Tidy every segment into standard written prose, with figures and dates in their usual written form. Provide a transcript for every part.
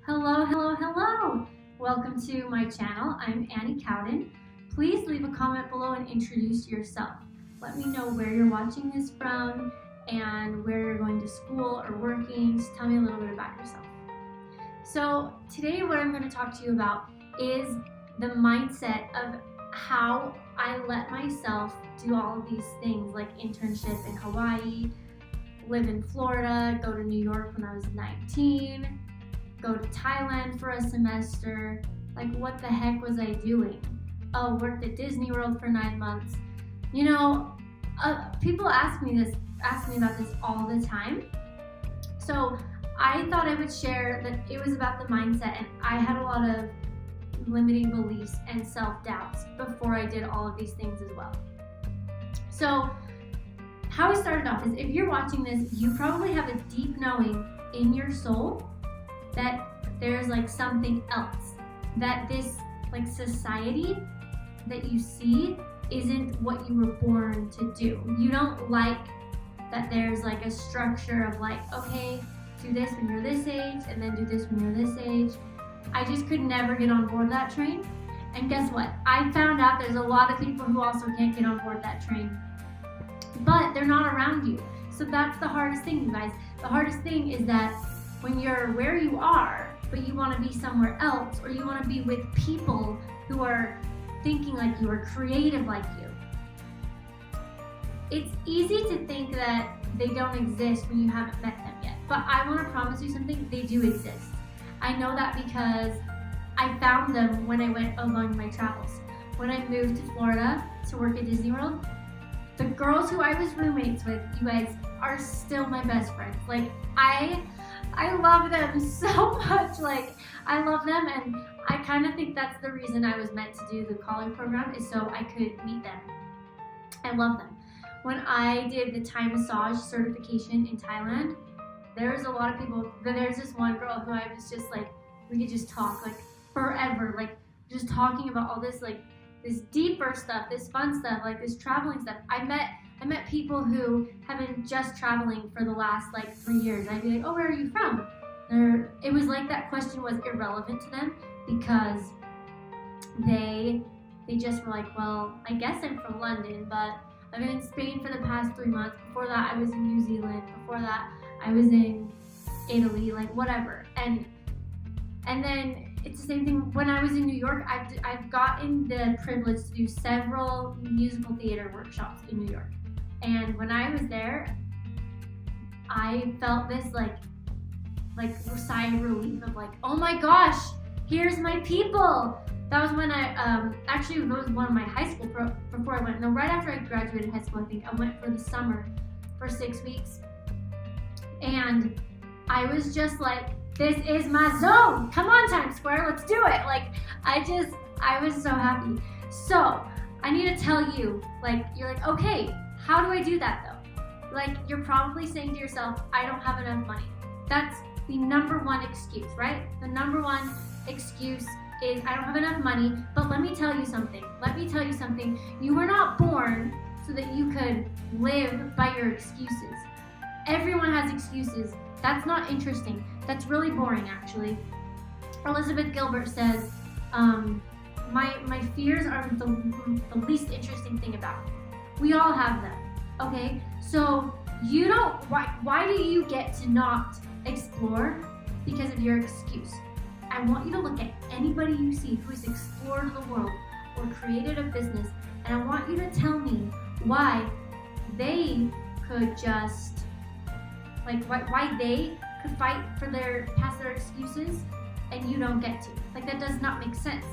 Hello, hello, hello! Welcome to my channel. I'm Annie Cowden. Please leave a comment below and introduce yourself. Let me know where you're watching this from and where you're going to school or working. Just tell me a little bit about yourself. So today what I'm going to talk to you about is the mindset of how I let myself do all of these things like internship in Hawaii, live in Florida, go to New York when I was 19, go to Thailand for a semester. Like, what the heck was I doing? Oh, worked at Disney World for 9 months. You know, people ask me about this all the time. So I thought I would share that it was about the mindset, and I had a lot of limiting beliefs and self-doubts before I did all of these things as well. So how I started off is, if you're watching this, you probably have a deep knowing in your soul that there's like something else, that this like society that you see isn't what you were born to do. You don't like that there's like a structure of like, okay, do this when you're this age and then do this when you're this age. I just could never get on board that train. And guess what? I found out there's a lot of people who also can't get on board that train, but they're not around you. So that's the hardest thing, you guys. The hardest thing is that when you're where you are, but you want to be somewhere else, or you want to be with people who are thinking like you, or creative like you, it's easy to think that they don't exist when you haven't met them yet. But I want to promise you something, they do exist. I know that because I found them when I went along my travels. When I moved to Florida to work at Disney World, the girls who I was roommates with, you guys, are still my best friends. Like, I love them so much. Like, I love them, and I kind of think that's the reason I was meant to do the college program, is so I could meet them. I love them. When I did the Thai massage certification in Thailand, there was a lot of people, but there's this one girl who I was just like, we could just talk like forever, like just talking about all this, like this deeper stuff, this fun stuff, like this traveling stuff. I met people who have been just traveling for the last like 3 years. I'd be like, oh, where are you from? It was like that question was irrelevant to them, because they just were like, well, I guess I'm from London, but I've been in Spain for the past 3 months. Before that, I was in New Zealand. Before that, I was in Italy, like whatever. And then it's the same thing when I was in New York. I've gotten the privilege to do several musical theater workshops in New York. And when I was there, I felt this like sigh of relief of like, oh my gosh, here's my people. That was when actually it was one of my high school before I went. No, right after I graduated high school, I think I went for the summer for 6 weeks. And I was just like, this is my zone. Come on, Times Square, let's do it. Like, I was so happy. So I need to tell you, like, you're like, okay, how do I do that though? Like, you're probably saying to yourself, I don't have enough money. That's the number one excuse, right? The number one excuse is, I don't have enough money. But let me tell you something. You were not born so that you could live by your excuses. Everyone has excuses. That's not interesting. That's really boring, actually. Elizabeth Gilbert says, my fears are the least interesting thing about me. We all have them, okay? So you don't, why do you get to not explore? Because of your excuse. I want you to look at anybody you see who has explored the world or created a business, and I want you to tell me why they could just, like, why they could fight for past their excuses and you don't get to. Like, that does not make sense,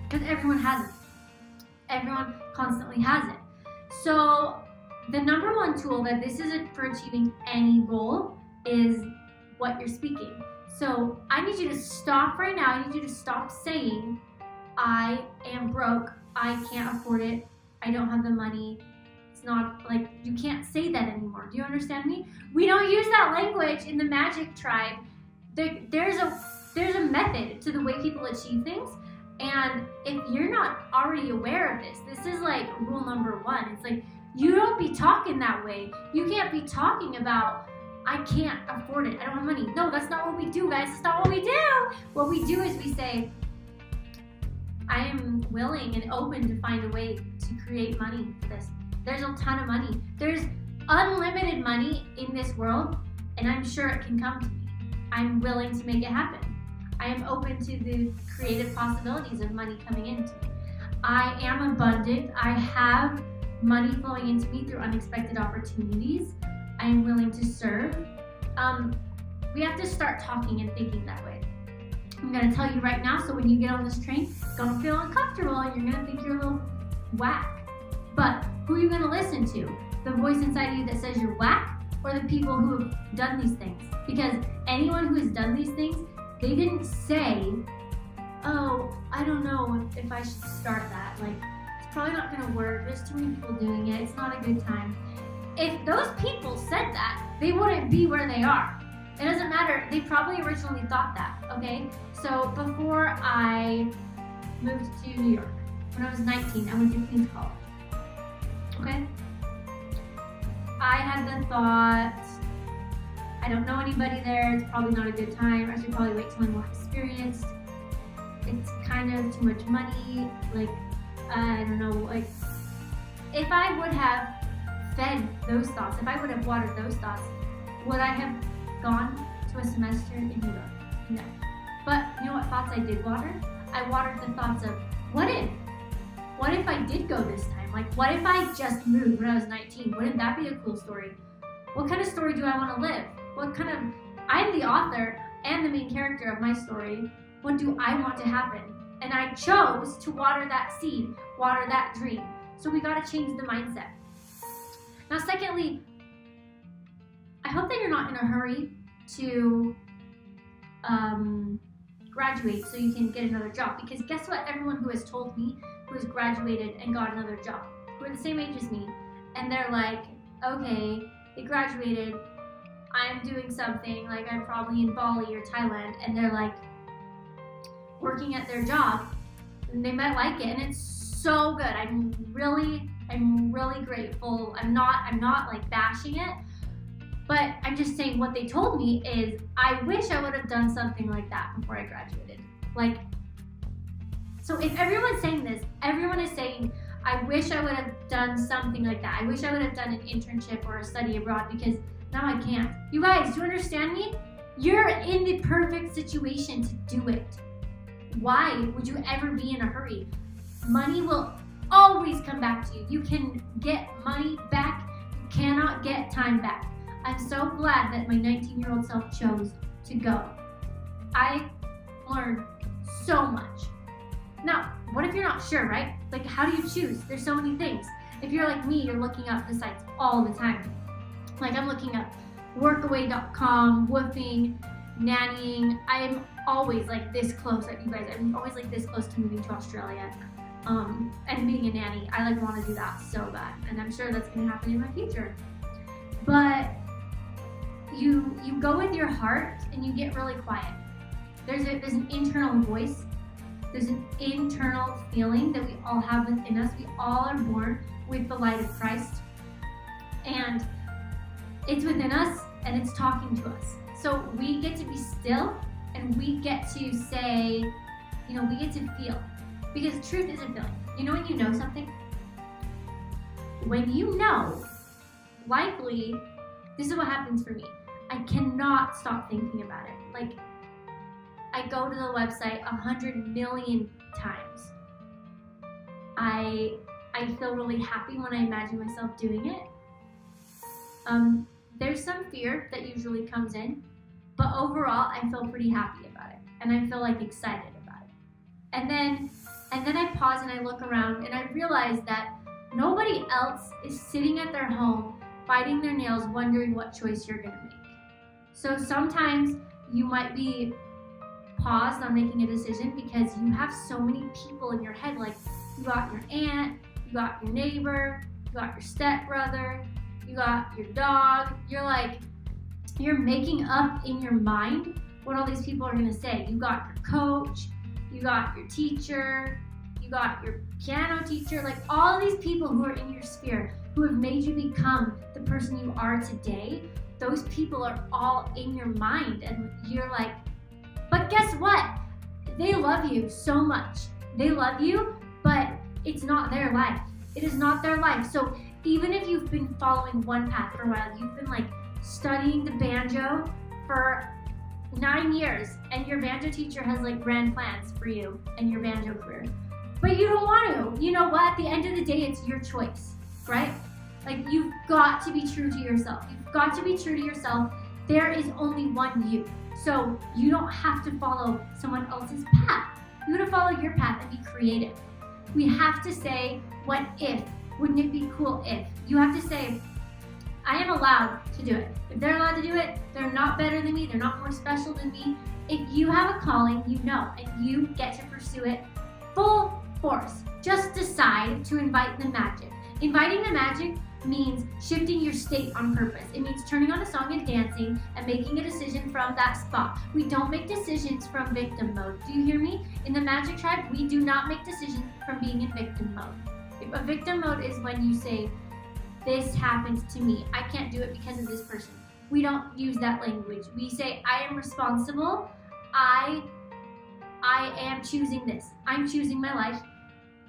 because everyone has it. Everyone constantly has it. So the number one tool that this is for achieving any goal is what you're speaking. So I need you to stop right now. I need you to stop saying, I am broke, I can't afford it, I don't have the money. It's not, like, you can't say that anymore. Do you understand me? We don't use that language in the Magic Tribe. There's a method to the way people achieve things. And if you're not already aware of this, this is like rule number one. It's like, you don't be talking that way. You can't be talking about, I can't afford it, I don't have money. No, that's not what we do, guys. That's not what we do. what we do is we say, I am willing and open to find a way to create money for this. There's a ton of money. There's unlimited money in this world, and I'm sure it can come to me. I'm willing to make it happen. I am open to the creative possibilities of money coming into me. I am abundant. I have money flowing into me through unexpected opportunities. I am willing to serve. We have to start talking and thinking that way. I'm going to tell you right now, so when you get on this train, it's going to feel uncomfortable and you're going to think you're a little whack. But who are you going to listen to? The voice inside of you that says you're whack, or the people who have done these things? Because anyone who has done these things, they didn't say, oh, I don't know if I should start that. Like, it's probably not going to work. There's too many people doing it. It's not a good time. If those people said that, they wouldn't be where they are. It doesn't matter. They probably originally thought that, okay? So before I moved to New York, when I was 19, I went to Queens College, okay? I had the thought, I don't know anybody there. It's probably not a good time. I should probably wait till I'm more experienced. It's kind of too much money. Like, I don't know, like, if I would have fed those thoughts, if I would have watered those thoughts, would I have gone to a semester in New York? No. But you know what thoughts I did water? I watered the thoughts of, what if? What if I did go this time? Like, what if I just moved when I was 19? Wouldn't that be a cool story? What kind of story do I want to live? I'm the author and the main character of my story. What do I want to happen? And I chose to water that seed, water that dream. So we got to change the mindset. Now, secondly, I hope that you're not in a hurry to graduate so you can get another job. Because guess what? Everyone who has told me, who has graduated and got another job, who are the same age as me, and they're like, okay, they graduated, I'm doing something, like I'm probably in Bali or Thailand, and they're like working at their job, and they might like it, and it's so good. I'm really grateful. I'm not like bashing it, but I'm just saying what they told me is, I wish I would have done something like that before I graduated. Like, so if everyone's saying this, everyone is saying, I wish I would have done something like that. I wish I would have done an internship or a study abroad, because now I can't. You guys, do you understand me? You're in the perfect situation to do it. Why would you ever be in a hurry? Money will always come back to you. You can get money back. You cannot get time back. I'm so glad that my 19-year-old self chose to go. I learned so much. Now, what if you're not sure, right? Like, how do you choose? There's so many things. If you're like me, you're looking up the sites all the time. Like, I'm looking up workaway.com, woofing, nannying. I'm always like this close, like you guys, I'm always like this close to moving to Australia. And being a nanny, I like want to do that so bad. And I'm sure that's going to happen in my future. But you go with your heart and you get really quiet. There's an internal voice. There's an internal feeling that we all have within us. We all are born with the light of Christ. And it's within us and it's talking to us. So we get to be still and we get to say, we get to feel. Because truth isn't feeling. You know when you know something? When you know, likely, this is what happens for me. I cannot stop thinking about it. Like, I go to the website 100 million times. I feel really happy when I imagine myself doing it. There's some fear that usually comes in, but overall, I feel pretty happy about it, and I feel like excited about it. And then I pause and I look around and I realize that nobody else is sitting at their home, biting their nails, wondering what choice you're gonna make. So sometimes you might be paused on making a decision because you have so many people in your head. Like, you got your aunt, you got your neighbor, you got your stepbrother, you got your dog. You're making up in your mind what all these people are gonna say. You got your coach, you got your teacher, you got your piano teacher, like all these people who are in your sphere, who have made you become the person you are today. Those people are all in your mind, and you're like, but guess what? They love you so much. They love you, but it's not their life. It is not their life. So even if you've been following one path for a while, you've been like studying the banjo for 9 years, and your banjo teacher has like grand plans for you and your banjo career, but you don't want to. You know what? At the end of the day, it's your choice, right? Like, you've got to be true to yourself. You've got to be true to yourself. There is only one you. So you don't have to follow someone else's path. You got to follow your path and be creative. We have to say, what if? Wouldn't it be cool if? You have to say, I am allowed to do it. If they're allowed to do it, they're not better than me. They're not more special than me. If you have a calling, you know, and you get to pursue it full force. Just decide to invite the magic. Inviting the magic means shifting your state on purpose. It means turning on a song and dancing and making a decision from that spot. We don't make decisions from victim mode. Do you hear me? In the Magic Tribe, we do not make decisions from being in victim mode. A victim mode is when you say, this happens to me. I can't do it because of this person. We don't use that language. We say, I am responsible. I am choosing this. I'm choosing my life.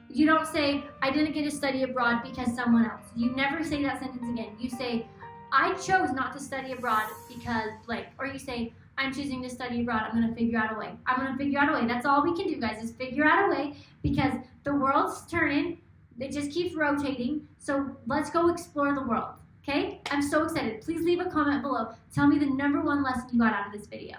You don't say, I didn't get to study abroad because someone else. You never say that sentence again. You say, I chose not to study abroad because blank. Or you say, I'm choosing to study abroad. I'm going to figure out a way. I'm going to figure out a way. That's all we can do, guys, is figure out a way, because the world's turning. It just keeps rotating. So let's go explore the world. Okay? I'm so excited. Please leave a comment below. Tell me the #1 lesson you got out of this video.